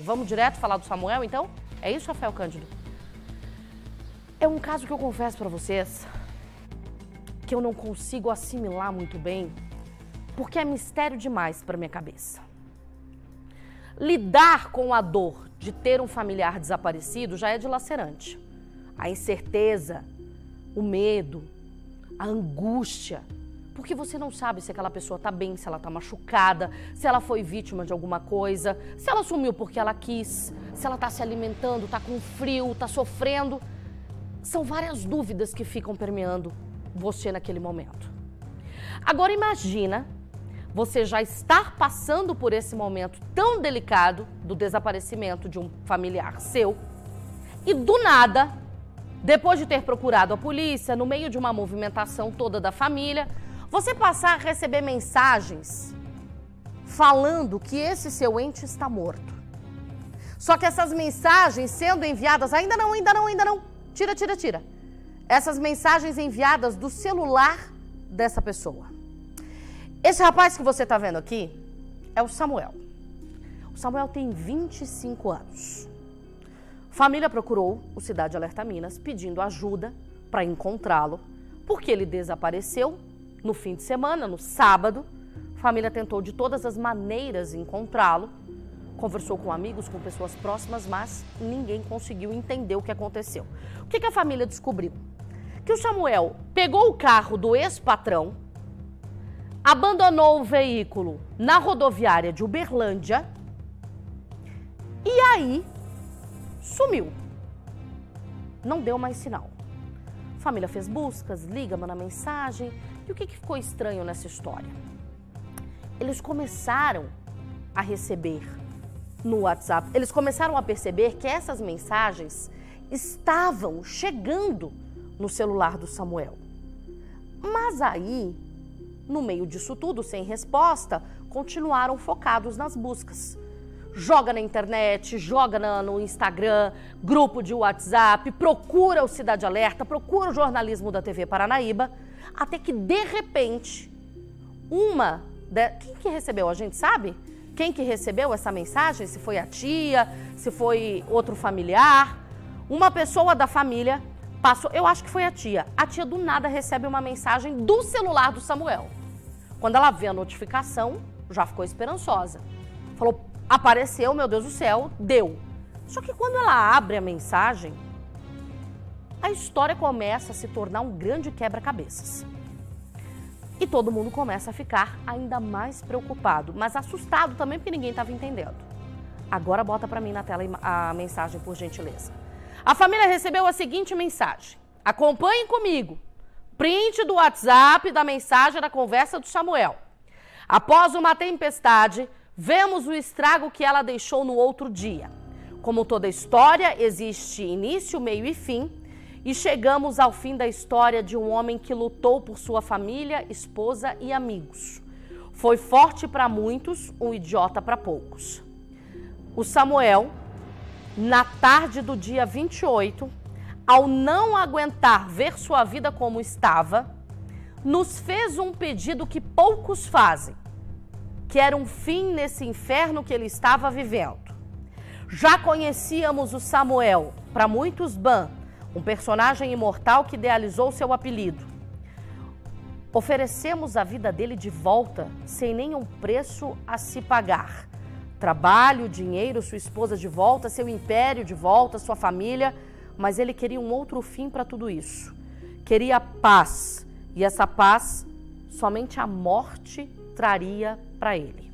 Vamos direto falar do Samuel, então? É isso, Rafael Cândido? É um caso que eu confesso pra vocês que eu não consigo assimilar muito bem, porque é mistério demais pra minha cabeça. Lidar com a dor de ter um familiar desaparecido já é dilacerante. A incerteza, o medo, a angústia, porque você não sabe se aquela pessoa tá bem, se ela tá machucada, se ela foi vítima de alguma coisa, se ela sumiu porque ela quis, se ela tá se alimentando, tá com frio, tá sofrendo. São várias dúvidas que ficam permeando você naquele momento. Agora imagina você já estar passando por esse momento tão delicado do desaparecimento de um familiar seu e do nada, depois de ter procurado a polícia, no meio de uma movimentação toda da família, você passar a receber mensagens falando que esse seu ente está morto. Só que essas mensagens sendo enviadas, ainda não, tira. Essas mensagens enviadas do celular dessa pessoa. Esse rapaz que você está vendo aqui é o Samuel. O Samuel tem 25 anos. A família procurou o Cidade Alerta Minas pedindo ajuda para encontrá-lo, porque ele desapareceu no fim de semana, no sábado. A família tentou de todas as maneiras encontrá-lo, conversou com amigos, com pessoas próximas, mas ninguém conseguiu entender o que aconteceu. O que a família descobriu? Que o Samuel pegou o carro do ex-patrão, abandonou o veículo na rodoviária de Uberlândia e aí sumiu. Não deu mais sinal. A família fez buscas, liga, manda mensagem. E o que ficou estranho nessa história? Eles começaram a receber no WhatsApp, eles começaram a perceber que essas mensagens estavam chegando no celular do Samuel. Mas aí, no meio disso tudo, sem resposta, continuaram focados nas buscas. Joga na internet, joga no Instagram, grupo de WhatsApp, procura o Cidade Alerta, procura o jornalismo da TV Paranaíba, até que, de repente, quem que recebeu? A gente sabe? Quem que recebeu essa mensagem? Se foi a tia, se foi outro familiar. Uma pessoa da família passou, eu acho que foi a tia. A tia do nada recebe uma mensagem do celular do Samuel. Quando ela vê a notificação, já ficou esperançosa. Falou, apareceu, meu Deus do céu, deu. Só que quando ela abre a mensagem, a história começa a se tornar um grande quebra-cabeças. E todo mundo começa a ficar ainda mais preocupado, mas assustado também porque ninguém estava entendendo. Agora bota para mim na tela a mensagem, por gentileza. A família recebeu a seguinte mensagem. Acompanhem comigo. Print do WhatsApp da mensagem da conversa do Samuel. Após uma tempestade, vemos o estrago que ela deixou no outro dia. Como toda história, existe início, meio e fim. E chegamos ao fim da história de um homem que lutou por sua família, esposa e amigos. Foi forte para muitos, um idiota para poucos. O Samuel, na tarde do dia 28, ao não aguentar ver sua vida como estava, nos fez um pedido que poucos fazem, que era um fim nesse inferno que ele estava vivendo. Já conhecíamos o Samuel, para muitos um personagem imortal que idealizou seu apelido. Oferecemos a vida dele de volta, sem nenhum preço a se pagar. Trabalho, dinheiro, sua esposa de volta, seu império de volta, sua família, mas ele queria um outro fim para tudo isso. Queria paz, e essa paz somente a morte traria para ele.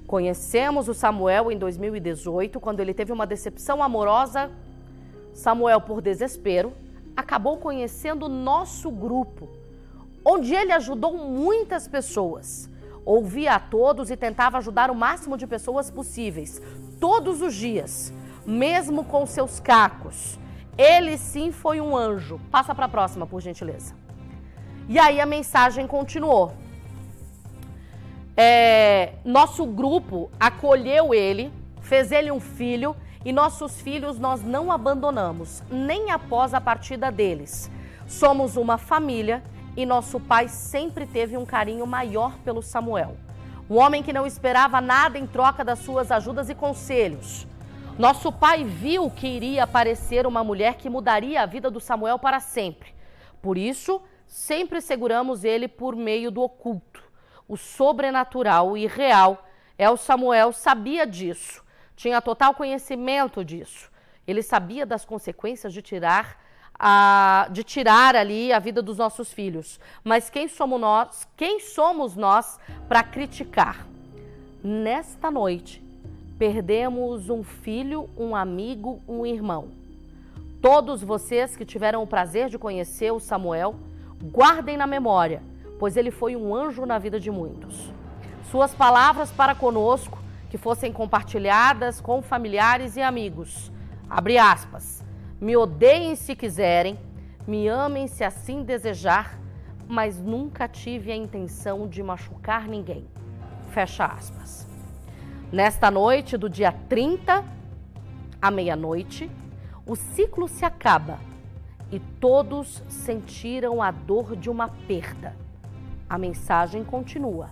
Conhecemos o Samuel em 2018, quando ele teve uma decepção amorosa. Samuel, por desespero, acabou conhecendo o nosso grupo, onde ele ajudou muitas pessoas. Ouvia a todos e tentava ajudar o máximo de pessoas possíveis, todos os dias, mesmo com seus cacos. Ele sim foi um anjo. Passa para a próxima, por gentileza. E aí a mensagem continuou. Nosso grupo acolheu ele, fez ele um filho, e nossos filhos nós não abandonamos, nem após a partida deles. Somos uma família e nosso pai sempre teve um carinho maior pelo Samuel. Um homem que não esperava nada em troca das suas ajudas e conselhos. Nosso pai viu que iria aparecer uma mulher que mudaria a vida do Samuel para sempre. Por isso, sempre seguramos ele por meio do oculto. O sobrenatural e real. Samuel sabia disso, tinha total conhecimento disso. Ele sabia das consequências de tirar ali a vida dos nossos filhos. Mas quem somos nós para criticar? Nesta noite, perdemos um filho, um amigo, um irmão. Todos vocês que tiveram o prazer de conhecer o Samuel, guardem na memória, pois ele foi um anjo na vida de muitos. Suas palavras para conosco, que fossem compartilhadas com familiares e amigos. Abre aspas. Me odeiem se quiserem, me amem se assim desejar, mas nunca tive a intenção de machucar ninguém. Fecha aspas. Nesta noite do dia 30, à meia-noite, o ciclo se acaba e todos sentiram a dor de uma perda. A mensagem continua.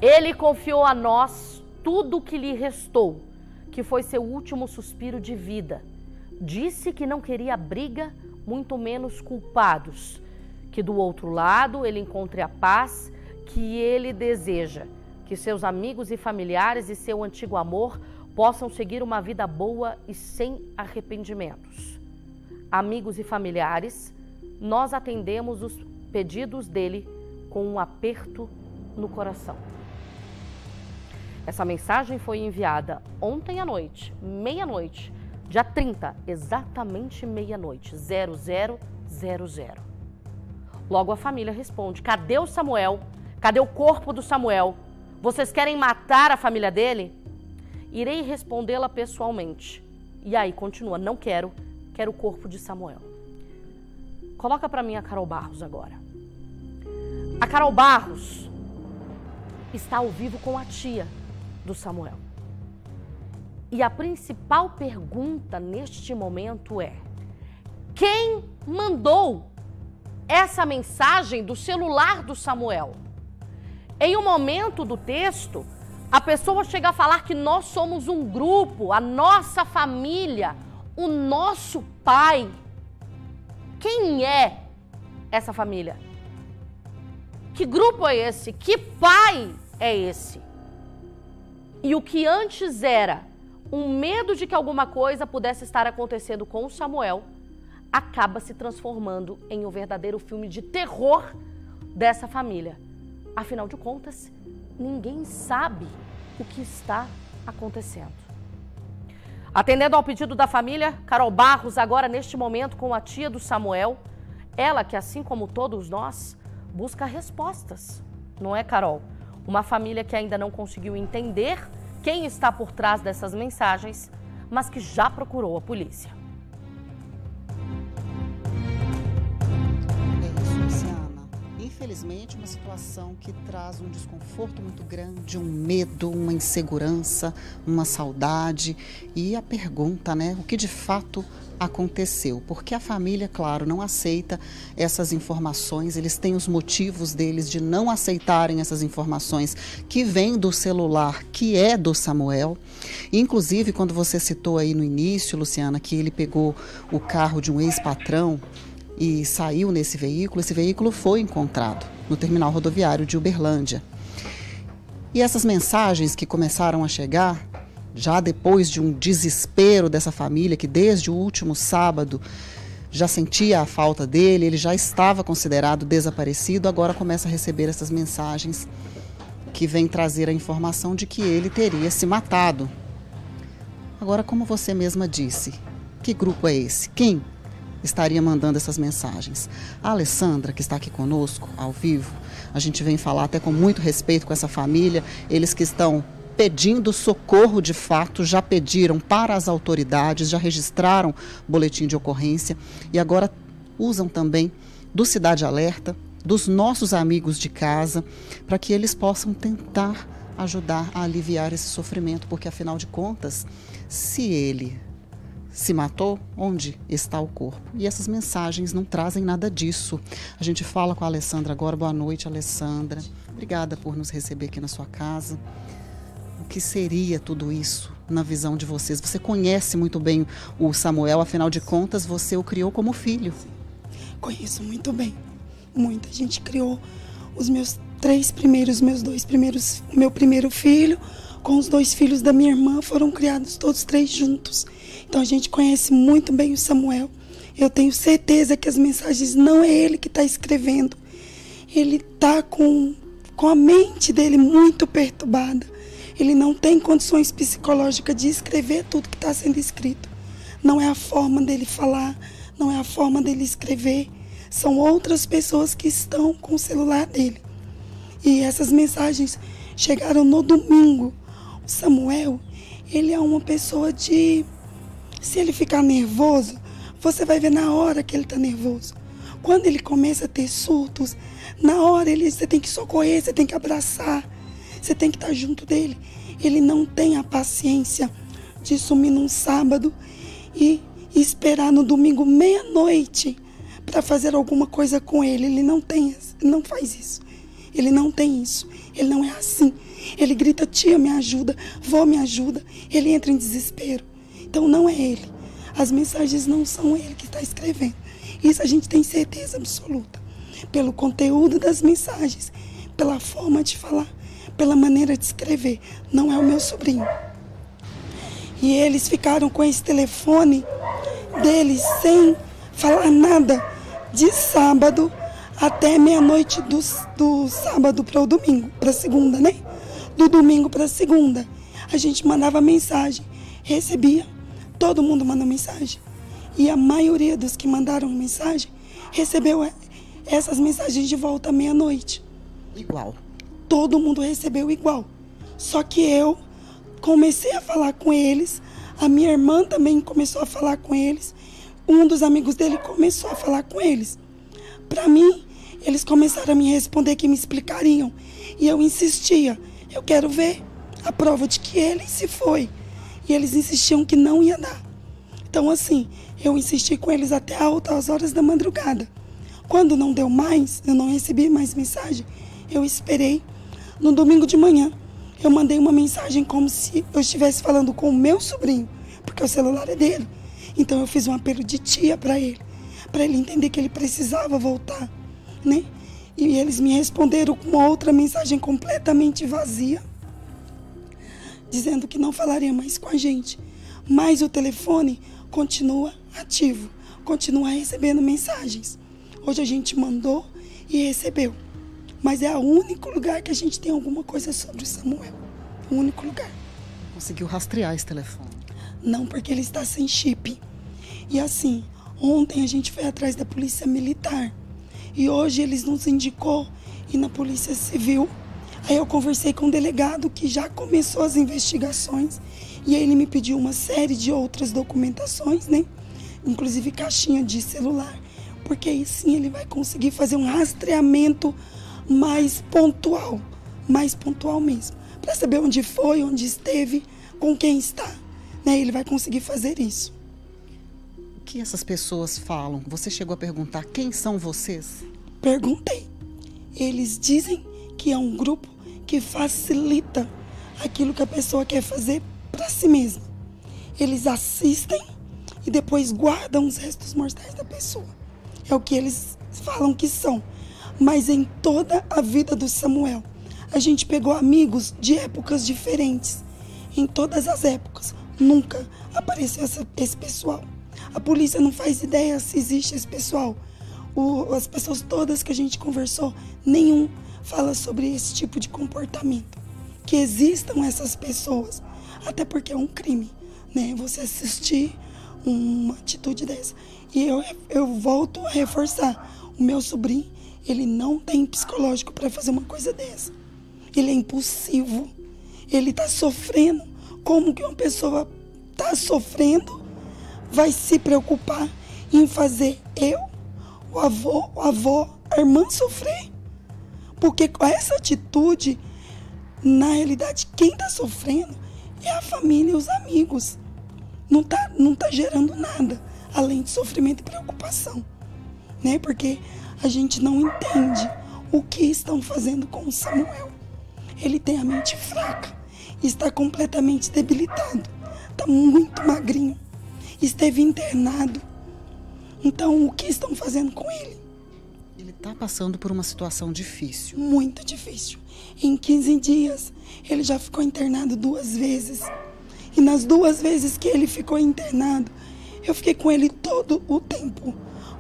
Ele confiou a nós tudo o que lhe restou, que foi seu último suspiro de vida. Disse que não queria briga, muito menos culpados. Que do outro lado ele encontre a paz que ele deseja. Que seus amigos e familiares e seu antigo amor possam seguir uma vida boa e sem arrependimentos. Amigos e familiares, nós atendemos os pedidos dele com um aperto no coração. Essa mensagem foi enviada ontem à noite, meia-noite, dia 30, exatamente meia-noite, 0000. Logo a família responde: cadê o Samuel? Cadê o corpo do Samuel? Vocês querem matar a família dele? Irei respondê-la pessoalmente. E aí continua: não quero o corpo de Samuel. Coloca para mim a Carol Barros agora. A Carol Barros está ao vivo com a tia do Samuel. E a principal pergunta neste momento é: quem mandou essa mensagem do celular do Samuel? Em um momento do texto, a pessoa chega a falar que nós somos um grupo, a nossa família, o nosso pai. Quem é essa família? Que grupo é esse? Que pai é esse? E o que antes era um medo de que alguma coisa pudesse estar acontecendo com o Samuel, acaba se transformando em um verdadeiro filme de terror dessa família. Afinal de contas, ninguém sabe o que está acontecendo. Atendendo ao pedido da família, Carol Barros, agora neste momento com a tia do Samuel, ela que, assim como todos nós, busca respostas. Não é, Carol? Uma família que ainda não conseguiu entender quem está por trás dessas mensagens, mas que já procurou a polícia. É isso, Luciana. Infelizmente, uma situação que traz um desconforto muito grande, um medo, uma insegurança, uma saudade. E a pergunta, né? O que de fato aconteceu? Porque a família, claro, não aceita essas informações, eles têm os motivos deles de não aceitarem essas informações que vêm do celular, que é do Samuel. Inclusive, quando você citou aí no início, Luciana, que ele pegou o carro de um ex-patrão e saiu nesse veículo, esse veículo foi encontrado no terminal rodoviário de Uberlândia. E essas mensagens que começaram a chegar, já depois de um desespero dessa família, que desde o último sábado já sentia a falta dele, ele já estava considerado desaparecido, agora começa a receber essas mensagens que vêm trazer a informação de que ele teria se matado. Agora, como você mesma disse, que grupo é esse? Quem estaria mandando essas mensagens? A Alessandra, que está aqui conosco, ao vivo, a gente vem falar até com muito respeito com essa família, eles que estão pedindo socorro de fato, já pediram para as autoridades, já registraram boletim de ocorrência e agora usam também do Cidade Alerta, dos nossos amigos de casa, para que eles possam tentar ajudar a aliviar esse sofrimento, porque afinal de contas, se ele se matou? Onde está o corpo? E essas mensagens não trazem nada disso. A gente fala com a Alessandra agora. Boa noite, Alessandra. Obrigada por nos receber aqui na sua casa. O que seria tudo isso na visão de vocês? Você conhece muito bem o Samuel, afinal de contas, você o criou como filho. Conheço muito bem. Muita gente criou os meus meu primeiro filho, com os 2 filhos da minha irmã, foram criados todos 3 juntos. Então a gente conhece muito bem o Samuel. Eu tenho certeza que as mensagens não é ele que está escrevendo. Ele está com a mente dele muito perturbada. Ele não tem condições psicológicas de escrever tudo que está sendo escrito. Não é a forma dele falar, não é a forma dele escrever. São outras pessoas que estão com o celular dele. E essas mensagens chegaram no domingo. O Samuel, ele é uma pessoa de... Se ele ficar nervoso, você vai ver na hora que ele está nervoso. Quando ele começa a ter surtos, na hora você tem que socorrer, você tem que abraçar, você tem que estar junto dele. Ele não tem a paciência de sumir num sábado e esperar no domingo meia-noite para fazer alguma coisa com ele. Ele não faz isso. Ele não tem isso. Ele não é assim. Ele grita: tia, me ajuda, vó, me ajuda. Ele entra em desespero. Então não é ele. As mensagens não são ele que está escrevendo. Isso a gente tem certeza absoluta. Pelo conteúdo das mensagens, pela forma de falar, pela maneira de escrever. Não é o meu sobrinho. E eles ficaram com esse telefone deles sem falar nada de sábado até meia-noite do sábado para o domingo, para segunda, né? Do domingo para segunda. A gente mandava mensagem, recebia, todo mundo manda mensagem. E a maioria dos que mandaram mensagem recebeu essas mensagens de volta à meia-noite. Igual. Todo mundo recebeu igual. Só que eu comecei a falar com eles, a minha irmã também começou a falar com eles, um dos amigos dele começou a falar com eles. Para mim, eles começaram a me responder que me explicariam. E eu insistia, eu quero ver a prova de que ele se foi. E eles insistiam que não ia dar. Então assim, eu insisti com eles até altas horas da madrugada. Quando não deu mais, eu não recebi mais mensagem, eu esperei. No domingo de manhã, eu mandei uma mensagem como se eu estivesse falando com o meu sobrinho, porque o celular é dele. Então eu fiz um apelo de tia para ele entender que ele precisava voltar, né? E eles me responderam com uma outra mensagem completamente vazia, dizendo que não falaria mais com a gente. Mas o telefone continua ativo, continua recebendo mensagens. Hoje a gente mandou e recebeu. Mas é o único lugar que a gente tem alguma coisa sobre o Samuel. O único lugar. Conseguiu rastrear esse telefone? Não, porque ele está sem chip. E assim, ontem a gente foi atrás da Polícia Militar. E hoje eles nos indicou ir na Polícia Civil. Aí eu conversei com o delegado que já começou as investigações. E aí ele me pediu uma série de outras documentações, né? Inclusive caixinha de celular. Porque aí sim ele vai conseguir fazer um rastreamento mais pontual mesmo. Para saber onde foi, onde esteve, com quem está. Né? Ele vai conseguir fazer isso. O que essas pessoas falam? Você chegou a perguntar quem são vocês? Perguntei. Eles dizem que é um grupo que facilita aquilo que a pessoa quer fazer para si mesma. Eles assistem e depois guardam os restos mortais da pessoa. É o que eles falam que são. Mas em toda a vida do Samuel, a gente pegou amigos de épocas diferentes. Em todas as épocas, nunca apareceu esse pessoal. A polícia não faz ideia se existe esse pessoal. As pessoas todas que a gente conversou, nenhum fala sobre esse tipo de comportamento. Que existam essas pessoas, até porque é um crime, né? Você assistir uma atitude dessa. E eu volto a reforçar, o meu sobrinho, ele não tem psicológico para fazer uma coisa dessa. Ele é impulsivo, ele está sofrendo. Como que uma pessoa está sofrendo vai se preocupar em fazer eu, o avô, a avó, a irmã sofrer? Porque com essa atitude, na realidade, quem está sofrendo é a família e os amigos. não tá gerando nada, além de sofrimento e preocupação, né? Porque a gente não entende o que estão fazendo com o Samuel. Ele tem a mente fraca, está completamente debilitado, está muito magrinho, esteve internado. Então, o que estão fazendo com ele? Ele está passando por uma situação difícil. Muito difícil. Em 15 dias, ele já ficou internado 2 vezes. E nas 2 vezes que ele ficou internado, eu fiquei com ele todo o tempo,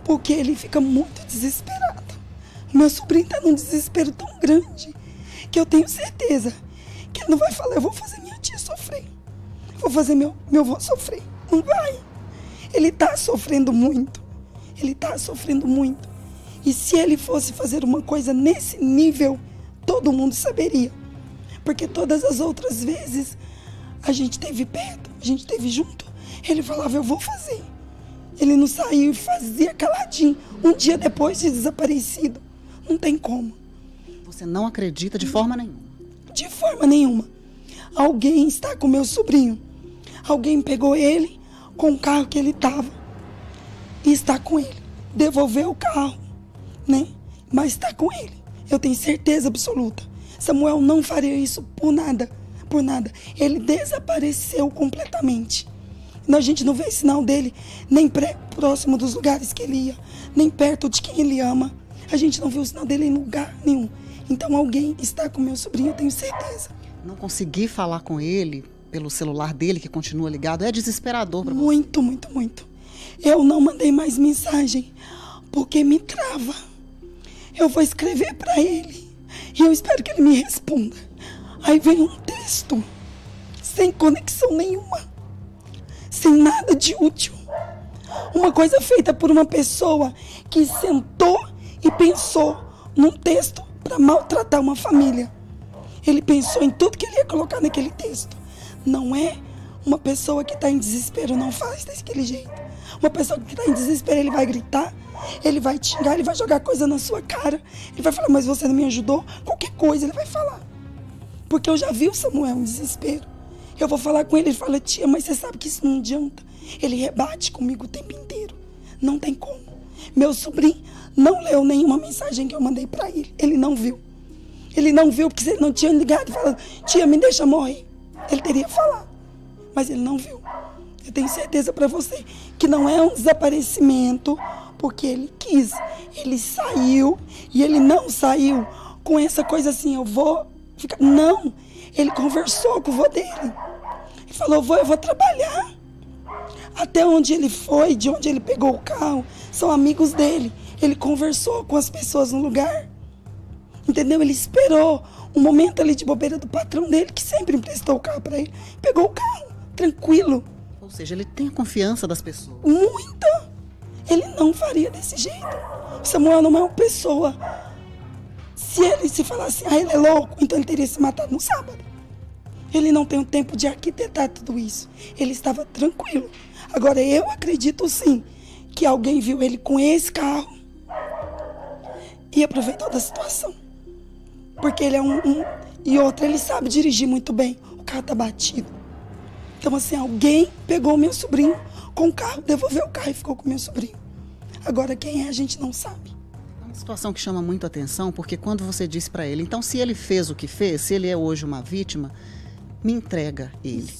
porque ele fica muito desesperado. O meu sobrinho está num desespero tão grande que eu tenho certeza que ele não vai falar, eu vou fazer minha tia sofrer, eu vou fazer meu avô sofrer. Não vai. Ele está sofrendo muito. Ele está sofrendo muito. E se ele fosse fazer uma coisa nesse nível, todo mundo saberia. Porque todas as outras vezes, a gente esteve perto, a gente esteve junto. Ele falava, eu vou fazer. Ele não saiu e fazia caladinho. Um dia depois de desaparecido. Não tem como. Você não acredita de forma nenhuma? De forma nenhuma. Alguém está com meu sobrinho. Alguém pegou ele com o carro que ele estava. E está com ele. Devolveu o carro, né? Mas está com ele. Eu tenho certeza absoluta. Samuel não faria isso por nada. Por nada. Ele desapareceu completamente. A gente não vê sinal dele nem próximo dos lugares que ele ia, nem perto de quem ele ama. A gente não viu o sinal dele em lugar nenhum. Então alguém está com meu sobrinho, eu tenho certeza. Não consegui falar com ele pelo celular dele, que continua ligado, é desesperador para você. Muito, muito, muito. Eu não mandei mais mensagem, porque me trava. Eu vou escrever para ele, e eu espero que ele me responda. Aí vem um texto, sem conexão nenhuma, sem nada de útil. Uma coisa feita por uma pessoa que sentou e pensou num texto para maltratar uma família. Ele pensou em tudo que ele ia colocar naquele texto. Não é uma pessoa que está em desespero, não faz daquele jeito. Uma pessoa que está em desespero, ele vai gritar, ele vai te xingar, ele vai jogar coisa na sua cara. Ele vai falar, mas você não me ajudou? Qualquer coisa ele vai falar. Porque eu já vi o Samuel em desespero. Eu vou falar com ele, ele fala, tia, mas você sabe que isso não adianta. Ele rebate comigo o tempo inteiro. Não tem como. Meu sobrinho não leu nenhuma mensagem que eu mandei para ele. Ele não viu. Ele não viu, porque se ele não tinha ligado e falado, tia, me deixa morrer, ele teria falado. Mas ele não viu. Eu tenho certeza para você que não é um desaparecimento porque ele quis. Ele saiu e ele não saiu com essa coisa assim, eu vou ficar... Não, ele conversou com o vô dele. Ele falou, vô, eu vou trabalhar. Até onde ele foi, de onde ele pegou o carro, são amigos dele. Ele conversou com as pessoas no lugar. Entendeu? Ele esperou um momento ali de bobeira do patrão dele, que sempre emprestou o carro para ele. Pegou o carro, tranquilo. Ou seja, ele tem a confiança das pessoas. Muita. Ele não faria desse jeito. Samuel não é uma pessoa. Se ele se falasse, ele é louco, então ele teria se matado no sábado. Ele não tem o tempo de arquitetar tudo isso. Ele estava tranquilo. Agora, eu acredito sim que alguém viu ele com esse carro e aproveitou da situação. Porque ele é e outro, ele sabe dirigir muito bem. O carro tá batido. Então, assim, alguém pegou o meu sobrinho com o carro, devolveu o carro e ficou com o meu sobrinho. Agora, quem é, a gente não sabe. É uma situação que chama muito atenção, porque quando você disse para ele, então, se ele fez o que fez, se ele é hoje uma vítima, me entrega ele.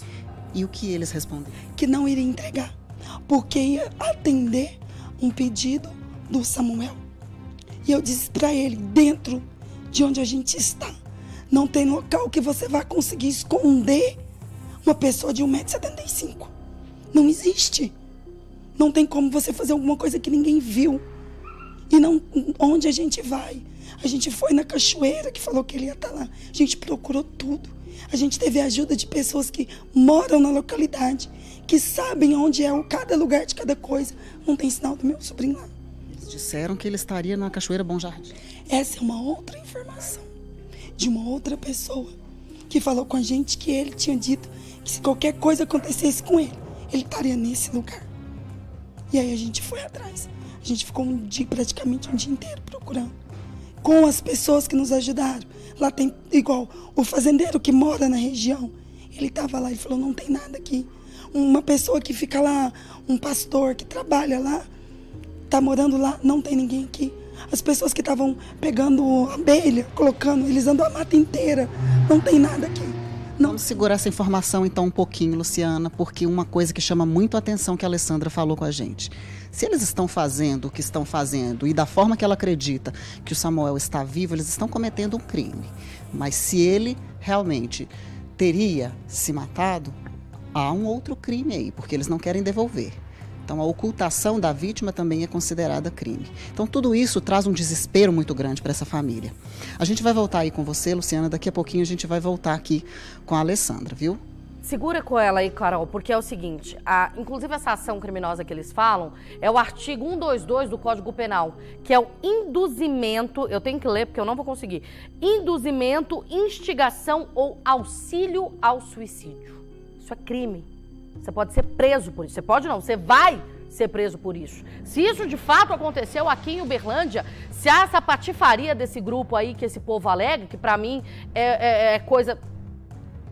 E o que eles responderam? Que não iria entregar, porque ia atender um pedido do Samuel. E eu disse para ele, dentro de onde a gente está, não tem local que você vai conseguir esconder uma pessoa de 1,75 m. Não existe. Não tem como você fazer alguma coisa que ninguém viu. E não, onde a gente vai? A gente foi na cachoeira, que falou que ele ia estar lá. A gente procurou tudo. A gente teve a ajuda de pessoas que moram na localidade, que sabem onde é cada lugar de cada coisa. Não tem sinal do meu sobrinho lá. Eles disseram que ele estaria na Cachoeira Bom Jardim. Essa é uma outra informação de uma outra pessoa que falou com a gente que ele tinha dito que se qualquer coisa acontecesse com ele, ele estaria nesse lugar. E aí a gente foi atrás. A gente ficou praticamente um dia inteiro procurando. Com as pessoas que nos ajudaram. Lá tem, igual, o fazendeiro que mora na região. Ele estava lá e falou, não tem nada aqui. uma pessoa que fica lá, um pastor que trabalha lá, tá morando lá, não tem ninguém aqui. As pessoas que estavam pegando abelha, colocando, eles andam a mata inteira, não tem nada aqui. Não. Vamos segurar essa informação então um pouquinho, Luciana, porque uma coisa que chama muito a atenção que a Alessandra falou com a gente. Se eles estão fazendo o que estão fazendo e da forma que ela acredita que o Samuel está vivo, eles estão cometendo um crime. Mas se ele realmente teria se matado, há um outro crime aí, porque eles não querem devolver. Então, a ocultação da vítima também é considerada crime. Então, tudo isso traz um desespero muito grande para essa família. A gente vai voltar aí com você, Luciana. Daqui a pouquinho a gente vai voltar aqui com a Alessandra, viu? Segura com ela aí, Carol, porque é o seguinte, inclusive essa ação criminosa que eles falam é o artigo 122 do Código Penal, que é o induzimento, eu tenho que ler porque eu não vou conseguir, induzimento, instigação ou auxílio ao suicídio. Isso é crime. Você pode ser preso por isso. Você pode não, você vai ser preso por isso. Se isso de fato aconteceu aqui em Uberlândia, se há essa patifaria desse grupo aí que esse povo alega, que pra mim é coisa...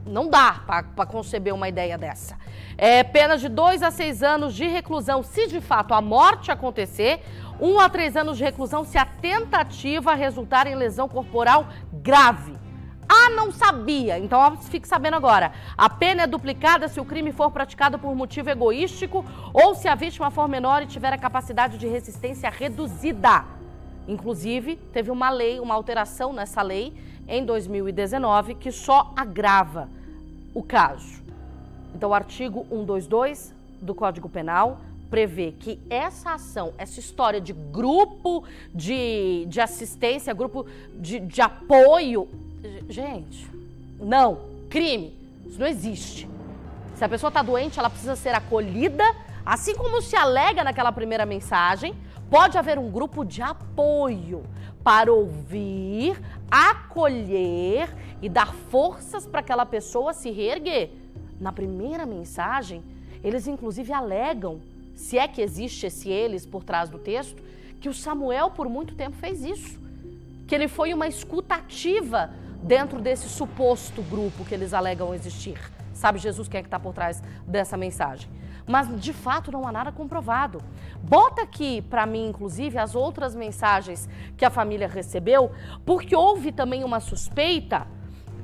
Não dá pra conceber uma ideia dessa. É penas de 2 a 6 anos de reclusão se de fato a morte acontecer, 1 a 3 anos de reclusão se a tentativa resultar em lesão corporal grave. Ah, não sabia. Então, fique sabendo agora. A pena é duplicada se o crime for praticado por motivo egoístico ou se a vítima for menor e tiver a capacidade de resistência reduzida. Inclusive, teve uma lei, uma alteração nessa lei em 2019 que só agrava o caso. Então, o artigo 122 do Código Penal prevê que essa ação, essa história de grupo de assistência, grupo de apoio... Gente, não, crime, isso não existe. Se a pessoa está doente, ela precisa ser acolhida, assim como se alega naquela primeira mensagem, pode haver um grupo de apoio para ouvir, acolher e dar forças para aquela pessoa se reerguer. Na primeira mensagem, eles inclusive alegam, se é que existe esse eles por trás do texto, que o Samuel por muito tempo fez isso, que ele foi uma escuta ativa dentro desse suposto grupo que eles alegam existir. Sabe Jesus quem é que está por trás dessa mensagem? Mas, de fato, não há nada comprovado. Bota aqui, para mim, inclusive, as outras mensagens que a família recebeu, porque houve também uma suspeita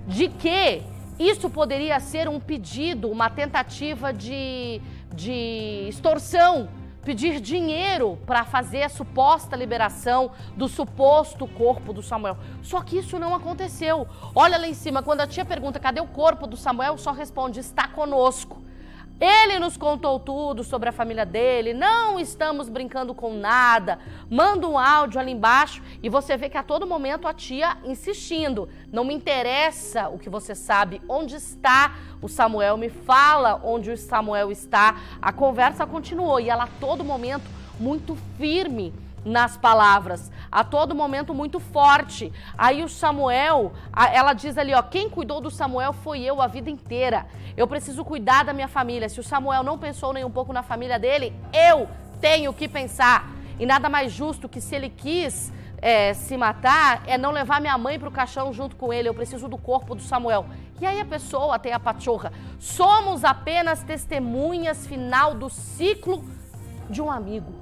de que isso poderia ser um pedido, uma tentativa de extorsão, pedir dinheiro para fazer a suposta liberação do suposto corpo do Samuel. Só que isso não aconteceu. Olha lá em cima, quando a tia pergunta cadê o corpo do Samuel, só responde, está conosco. Ele nos contou tudo sobre a família dele, não estamos brincando com nada, manda um áudio ali embaixo e você vê que a todo momento a tia insistindo, não me interessa o que você sabe, onde está o Samuel, me fala onde o Samuel está. A conversa continuou e ela a todo momento muito firme nas palavras, a todo momento muito forte. Aí o Samuel, ela diz ali, ó, quem cuidou do Samuel foi eu a vida inteira. Eu preciso cuidar da minha família. Se o Samuel não pensou nem um pouco na família dele, eu tenho que pensar. E nada mais justo que se ele quis se matar, é não levar minha mãe para o caixão junto com ele. Eu preciso do corpo do Samuel. E aí a pessoa tem a pachorra. Somos apenas testemunhas final do ciclo de um amigo.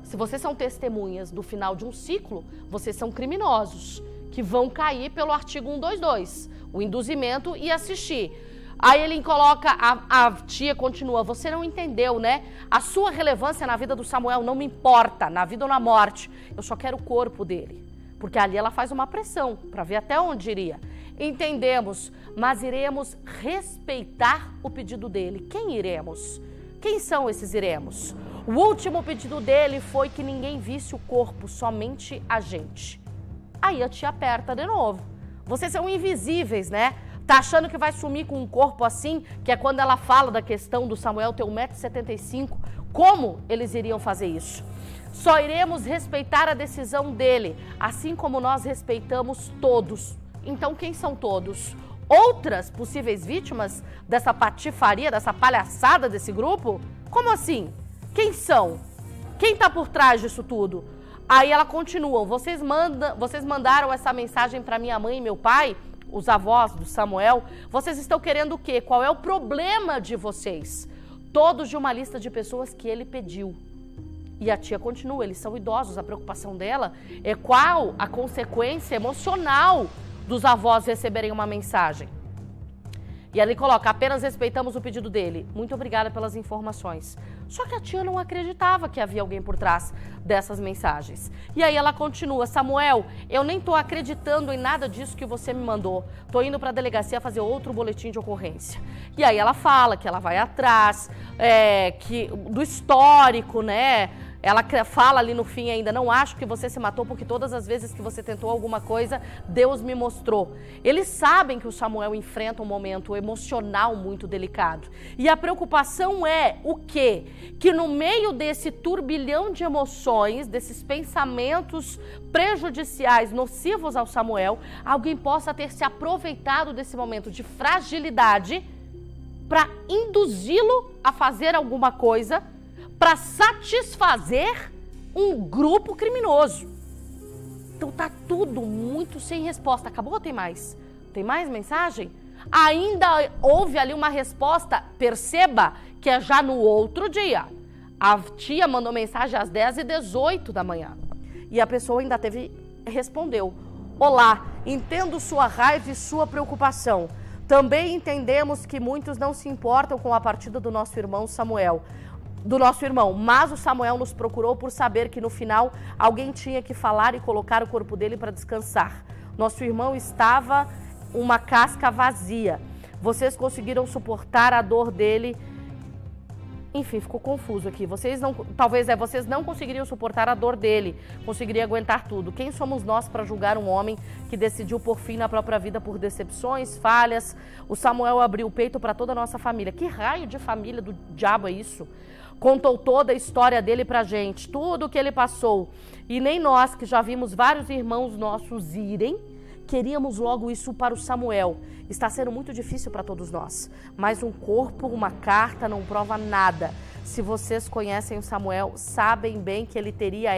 Se vocês são testemunhas do final de um ciclo, vocês são criminosos, que vão cair pelo artigo 122, o induzimento e assistir. Aí ele coloca, a tia continua, você não entendeu, né? A sua relevância na vida do Samuel não me importa, na vida ou na morte. Eu só quero o corpo dele. Porque ali ela faz uma pressão para ver até onde iria. Entendemos, mas iremos respeitar o pedido dele. Quem iremos? Quem são esses iremos? O último pedido dele foi que ninguém visse o corpo, somente a gente. Aí a tia aperta de novo. Vocês são invisíveis, né? Tá achando que vai sumir com um corpo assim, que é quando ela fala da questão do Samuel ter 1,75 m. Como eles iriam fazer isso? Só iremos respeitar a decisão dele, assim como nós respeitamos todos. Então quem são todos? Outras possíveis vítimas dessa patifaria, dessa palhaçada desse grupo? Como assim? Quem são? Quem está por trás disso tudo? Aí ela continua, vocês mandaram essa mensagem para minha mãe e meu pai, os avós do Samuel, vocês estão querendo o quê? Qual é o problema de vocês? todos de uma lista de pessoas que ele pediu. E a tia continua, eles são idosos, a preocupação dela é qual a consequência emocional dos avós receberem uma mensagem. E ele coloca, apenas respeitamos o pedido dele. Muito obrigada pelas informações. Só que a tia não acreditava que havia alguém por trás dessas mensagens. E aí ela continua, Samuel, eu nem tô acreditando em nada disso que você me mandou. Tô indo para a delegacia fazer outro boletim de ocorrência. E aí ela fala que ela vai atrás do histórico, né? Ela fala ali no fim ainda, não acho que você se matou porque todas as vezes que você tentou alguma coisa, Deus me mostrou. Eles sabem que o Samuel enfrenta um momento emocional muito delicado. E a preocupação é o quê? Que no meio desse turbilhão de emoções, desses pensamentos prejudiciais, nocivos ao Samuel, alguém possa ter se aproveitado desse momento de fragilidade para induzi-lo a fazer alguma coisa para satisfazer um grupo criminoso. Então tá tudo muito sem resposta. Acabou ou tem mais? Tem mais mensagem? Ainda houve ali uma resposta, perceba que é já no outro dia. A tia mandou mensagem às 10h18 da manhã. E a pessoa ainda respondeu. Olá, entendo sua raiva e sua preocupação. Também entendemos que muitos não se importam com a partida do nosso irmão Samuel. Mas o Samuel nos procurou por saber que no final alguém tinha que falar e colocar o corpo dele para descansar. Nosso irmão estava uma casca vazia. Vocês conseguiram suportar a dor dele? Enfim, ficou confuso aqui. Vocês não conseguiriam suportar a dor dele, conseguiriam aguentar tudo. Quem somos nós para julgar um homem que decidiu pôr fim na própria vida por decepções, falhas? O Samuel abriu o peito para toda a nossa família. Que raio de família do diabo é isso? Contou toda a história dele pra gente, tudo o que ele passou. E nem nós, que já vimos vários irmãos nossos irem, queríamos logo isso para o Samuel. Está sendo muito difícil para todos nós. Mas um corpo, uma carta não prova nada. Se vocês conhecem o Samuel, sabem bem que ele teria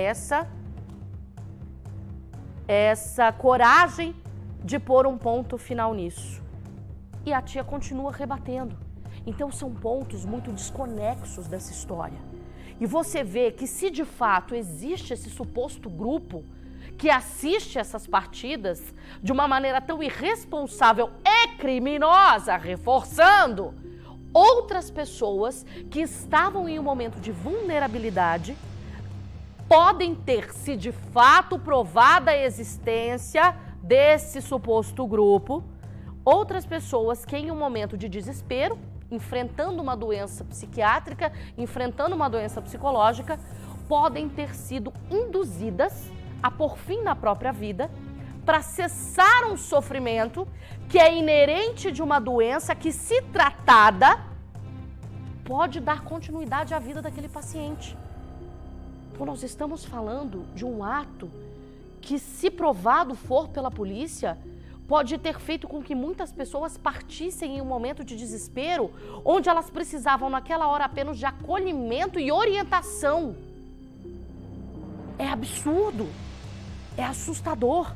essa coragem de pôr um ponto final nisso. E a tia continua rebatendo. Então são pontos muito desconexos dessa história. E você vê que se de fato existe esse suposto grupo que assiste essas partidas de uma maneira tão irresponsável e criminosa, reforçando, outras pessoas que estavam em um momento de vulnerabilidade podem ter, se de fato provada a existência desse suposto grupo, outras pessoas que em um momento de desespero, enfrentando uma doença psiquiátrica, enfrentando uma doença psicológica, podem ter sido induzidas a pôr fim na própria vida para cessar um sofrimento que é inerente de uma doença que, se tratada, pode dar continuidade à vida daquele paciente. Então, nós estamos falando de um ato que, se provado for pela polícia, pode ter feito com que muitas pessoas partissem em um momento de desespero, onde elas precisavam naquela hora apenas de acolhimento e orientação. É absurdo, é assustador.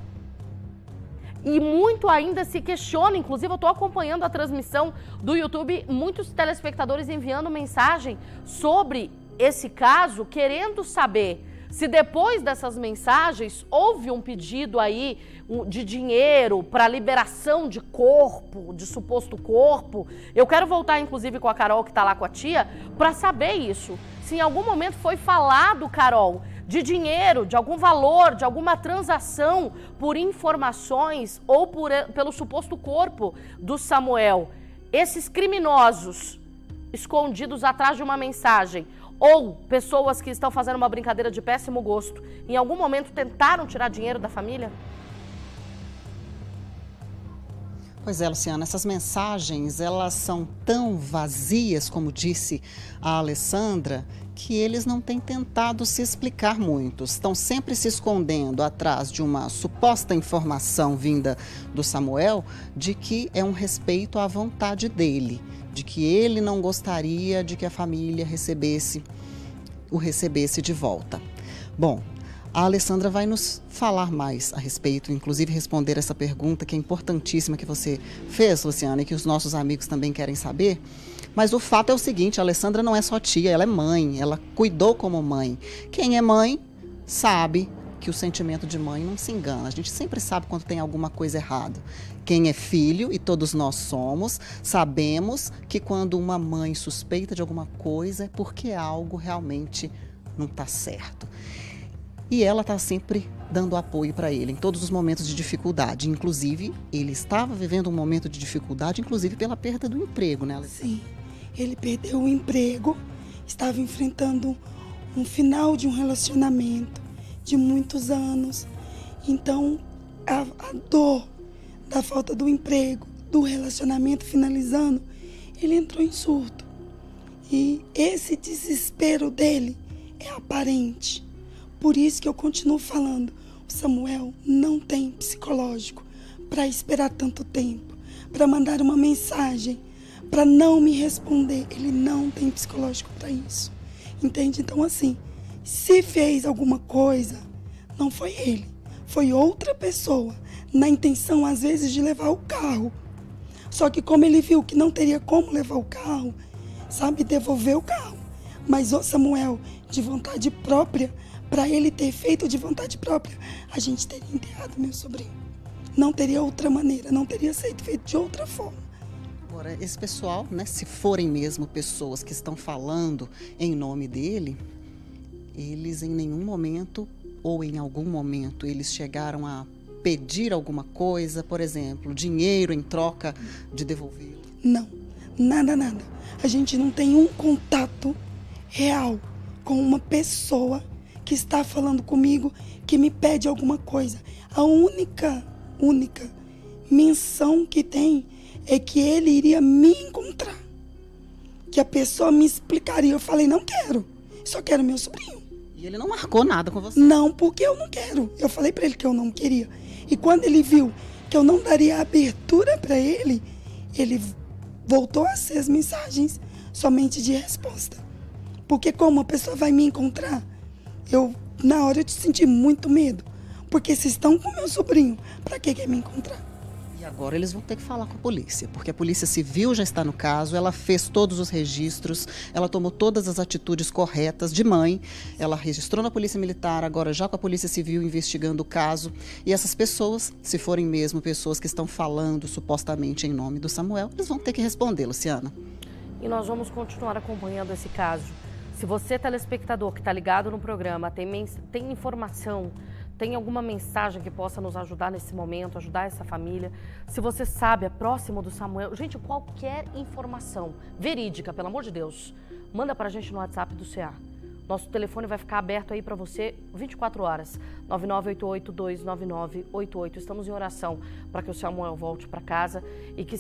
E muito ainda se questiona, inclusive eu estou acompanhando a transmissão do YouTube, muitos telespectadores enviando mensagem sobre esse caso, querendo saber se depois dessas mensagens houve um pedido aí de dinheiro para liberação de corpo, de suposto corpo. Eu quero voltar inclusive com a Carol, que está lá com a tia, para saber isso. Se em algum momento foi falado, Carol, de dinheiro, de algum valor, de alguma transação por informações ou pelo suposto corpo do Samuel. Esses criminosos escondidos atrás de uma mensagem, ou pessoas que estão fazendo uma brincadeira de péssimo gosto, em algum momento tentaram tirar dinheiro da família? Pois é, Luciana, essas mensagens, elas são tão vazias, como disse a Alessandra, que eles não têm tentado se explicar muito. Estão sempre se escondendo atrás de uma suposta informação vinda do Samuel de que é um respeito à vontade dele, de que ele não gostaria de que a família o recebesse de volta. Bom, a Alessandra vai nos falar mais a respeito, inclusive responder essa pergunta que é importantíssima que você fez, Luciana, e que os nossos amigos também querem saber. Mas o fato é o seguinte, a Alessandra não é só tia, ela é mãe, ela cuidou como mãe. Quem é mãe sabe que o sentimento de mãe não se engana. A gente sempre sabe quando tem alguma coisa errada. Quem é filho, e todos nós somos, sabemos que quando uma mãe suspeita de alguma coisa é porque algo realmente não está certo. E ela está sempre dando apoio para ele em todos os momentos de dificuldade. Inclusive, ele estava vivendo um momento de dificuldade, inclusive pela perda do emprego, né, Alessandra? Sim, ele perdeu o emprego, estava enfrentando um final de um relacionamento de muitos anos. Então, a dor da falta do emprego, do relacionamento finalizando, ele entrou em surto. E esse desespero dele é aparente. Por isso que eu continuo falando, o Samuel não tem psicológico para esperar tanto tempo, para mandar uma mensagem, para não me responder. Ele não tem psicológico para isso. Entende? Então, assim, se fez alguma coisa, não foi ele, foi outra pessoa, na intenção, às vezes, de levar o carro. Só que como ele viu que não teria como levar o carro, sabe, devolver o carro. Mas o Samuel, de vontade própria, para ele ter feito de vontade própria, a gente teria enterrado meu sobrinho. Não teria outra maneira, não teria sido feito de outra forma. Agora, esse pessoal, né, se forem mesmo pessoas que estão falando em nome dele, eles em nenhum momento ou em algum momento eles chegaram a pedir alguma coisa, por exemplo, dinheiro em troca de devolvê-lo? Não, nada, nada. A gente não tem um contato real com uma pessoa que está falando comigo, que me pede alguma coisa. A única menção que tem é que ele iria me encontrar. Que a pessoa me explicaria. Eu falei, não quero, só quero meu sobrinho. E ele não marcou nada com você? Não, porque eu não quero. Eu falei para ele que eu não queria. E quando ele viu que eu não daria abertura para ele, ele voltou a ser as mensagens somente de resposta. Porque como a pessoa vai me encontrar, na hora eu senti muito medo. Porque se estão com meu sobrinho, para que quer me encontrar? E agora eles vão ter que falar com a polícia, porque a Polícia Civil já está no caso, ela fez todos os registros, ela tomou todas as atitudes corretas de mãe, ela registrou na Polícia Militar, agora já com a Polícia Civil investigando o caso. E essas pessoas, se forem mesmo pessoas que estão falando supostamente em nome do Samuel, eles vão ter que responder, Luciana. E nós vamos continuar acompanhando esse caso. Se você, telespectador, que está ligado no programa, tem informação, tem alguma mensagem que possa nos ajudar nesse momento, ajudar essa família, se você sabe, é próximo do Samuel, gente, qualquer informação verídica, pelo amor de Deus, manda para a gente no WhatsApp do CA. Nosso telefone vai ficar aberto aí para você 24 horas, 9988-29988. Estamos em oração para que o Samuel volte para casa e que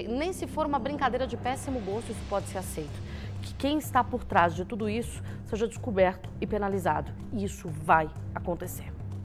nem se for uma brincadeira de péssimo gosto, isso pode ser aceito. Que quem está por trás de tudo isso seja descoberto e penalizado. E isso vai acontecer.